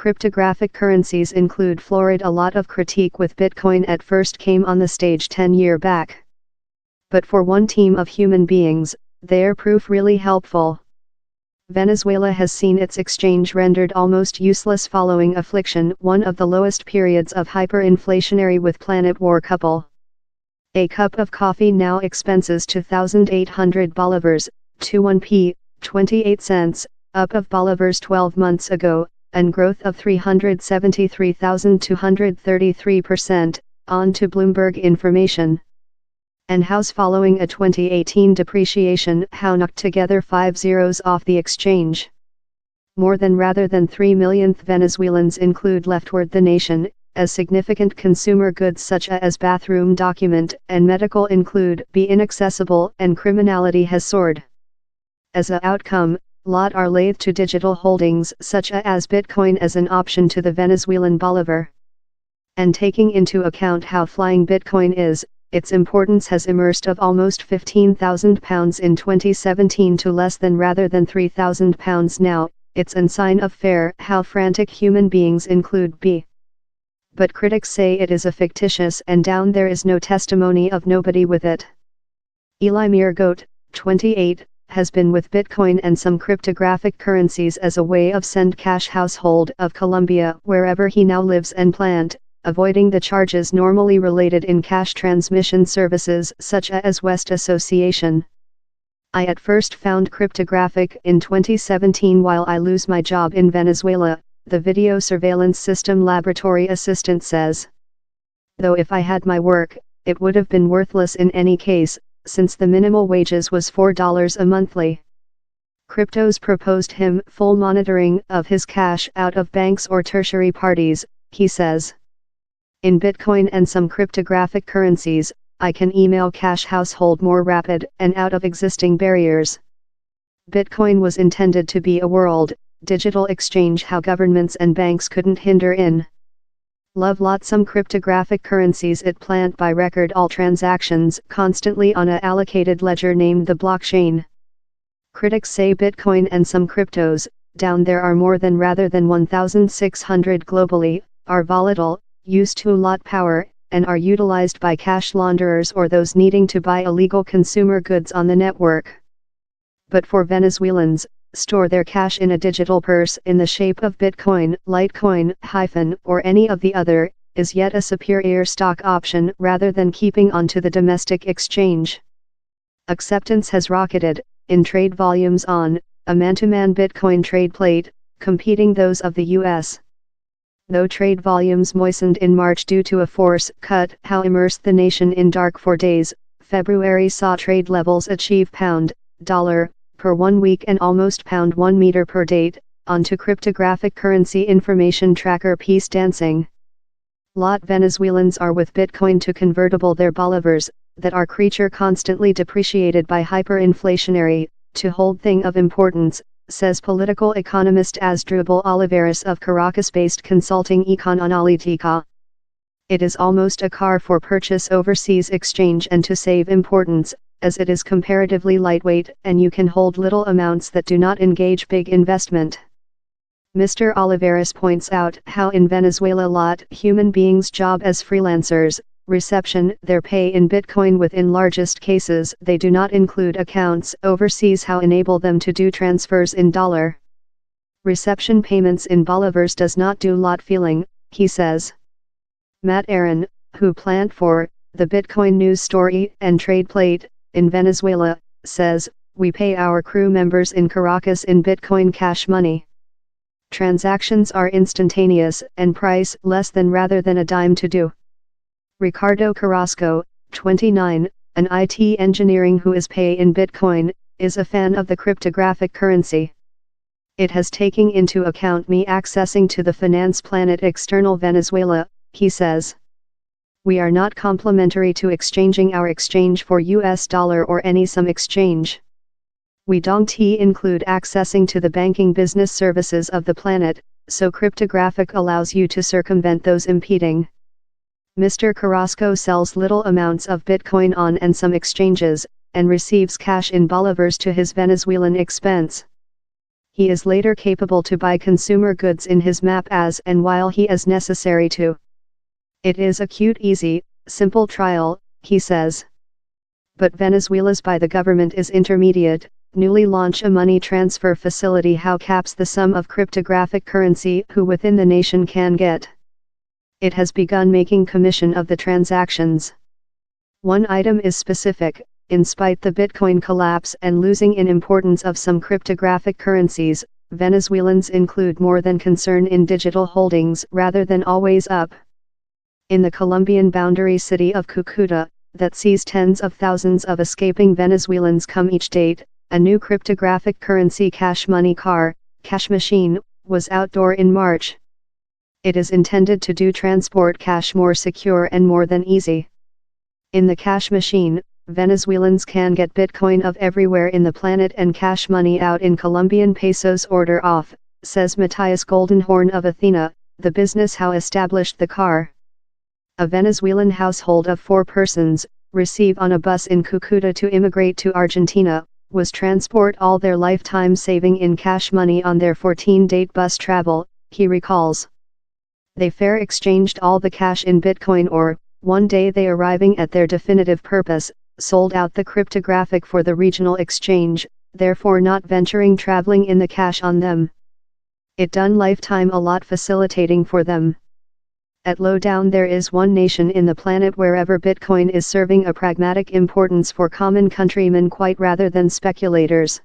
Cryptographic currencies include florid. A lot of critique with Bitcoin at first came on the stage 10 years back. But for one team of human beings, they're proof really helpful. Venezuela has seen its exchange rendered almost useless following affliction, one of the lowest periods of hyperinflationary with planet war couple. A cup of coffee now expenses 2,800 bolivars, 21p, 28 cents, up of bolivars 12 months ago, and growth of 373,233%, on to Bloomberg information. And house following a 2018 depreciation, how knocked together 5 zeros off the exchange. More than rather than 3 millionth Venezuelans include leftward the nation, as significant consumer goods such as bathroom document and medical include be inaccessible and criminality has soared. As a outcome, lot are lathe to digital holdings such as Bitcoin as an option to the Venezuelan bolivar. And taking into account how flying Bitcoin is, its importance has immersed of almost £15,000 in 2017 to less than rather than £3,000 now. It's an sign of fair how frantic human beings include be. But critics say it is a fictitious and down there is no testimony of nobody with it. Elimir Goat, 28, has been with Bitcoin and some cryptographic currencies as a way of send cash household of Colombia wherever he now lives and plant, avoiding the charges normally related in cash transmission services such as West Association. I at first found cryptographic in 2017 while I lose my job in Venezuela, the video surveillance system laboratory assistant says. Though if I had my work, it would have been worthless in any case, since the minimal wages was $4 a monthly. Cryptos proposed him full monitoring of his cash out of banks or tertiary parties, he says. In Bitcoin and some cryptographic currencies, I can email cash household more rapid and out of existing barriers. Bitcoin was intended to be a world digital exchange how governments and banks couldn't hinder in. Love lot some cryptographic currencies it plant by record all transactions constantly on a allocated ledger named the blockchain. Critics say Bitcoin and some cryptos, down there are more than rather than 1,600 globally, are volatile, use too lot power, and are utilized by cash launderers or those needing to buy illegal consumer goods on the network. But for Venezuelans, store their cash in a digital purse in the shape of Bitcoin, Litecoin, or any of the other, is yet a superior stock option rather than keeping onto the domestic exchange. Acceptance has rocketed, in trade volumes on, a man-to-man Bitcoin trade plate, competing those of the U.S. Though trade volumes moistened in March due to a force cut how immersed the nation in dark for days, February saw trade levels achieve pound-dollar per 1 week and almost £1 meter per date, onto cryptographic currency information tracker peace dancing. Lot Venezuelans are with Bitcoin to convertible their bolivars, that are creature constantly depreciated by hyperinflationary, to hold thing of importance, says political economist Asdrubal Olivares of Caracas-based consulting Econ Analytica. It is almost a car for purchase overseas exchange and to save importance, as it is comparatively lightweight and you can hold little amounts that do not engage big investment. Mr. Olivares points out how in Venezuela lot human beings job as freelancers, reception their pay in Bitcoin within largest cases they do not include accounts overseas how enable them to do transfers in dollar. Reception payments in bolivars does not do lot feeling, he says. Matt Aaron, who plant for the Bitcoin news story and trade plate in Venezuela, says, we pay our crew members in Caracas in Bitcoin cash money. Transactions are instantaneous and price less than rather than a dime to do. Ricardo Carrasco, 29, an IT engineering who is pay in Bitcoin, is a fan of the cryptographic currency. It has taken into account me accessing to the finance planet external Venezuela, he says. We are not complementary to exchanging our exchange for US dollar or any some exchange. We don't include accessing to the banking business services of the planet, so cryptographic allows you to circumvent those impeding. Mr. Carrasco sells little amounts of Bitcoin on and some exchanges, and receives cash in bolivars to his Venezuelan expense. He is later capable to buy consumer goods in his map as and while he is necessary to. It is a cute, easy, simple trial, he says. But Venezuela's by the government is intermediate, newly launch a money transfer facility how caps the sum of cryptographic currency who within the nation can get. It has begun making commission of the transactions. One item is specific, in spite the Bitcoin collapse and losing in importance of some cryptographic currencies, Venezuelans include more than concern in digital holdings rather than always up. In the Colombian boundary city of Cucuta, that sees tens of thousands of escaping Venezuelans come each date, a new cryptographic currency cash money car, cash machine, was outdoor in March. It is intended to do transport cash more secure and more than easy. In the cash machine, Venezuelans can get Bitcoin of everywhere in the planet and cash money out in Colombian pesos order off, says Matthias Goldenhorn of Athena, the business how established the car. A Venezuelan household of 4 persons, receive on a bus in Cucuta to immigrate to Argentina, was transport all their lifetime saving in cash money on their 14-date bus travel, he recalls. They fair exchanged all the cash in Bitcoin or, one day they arriving at their definitive purpose, sold out the cryptographic for the regional exchange, therefore not venturing traveling in the cash on them. It done lifetime a lot facilitating for them. At lowdown there is one nation in the planet wherever Bitcoin is serving a pragmatic importance for common countrymen quite rather than speculators.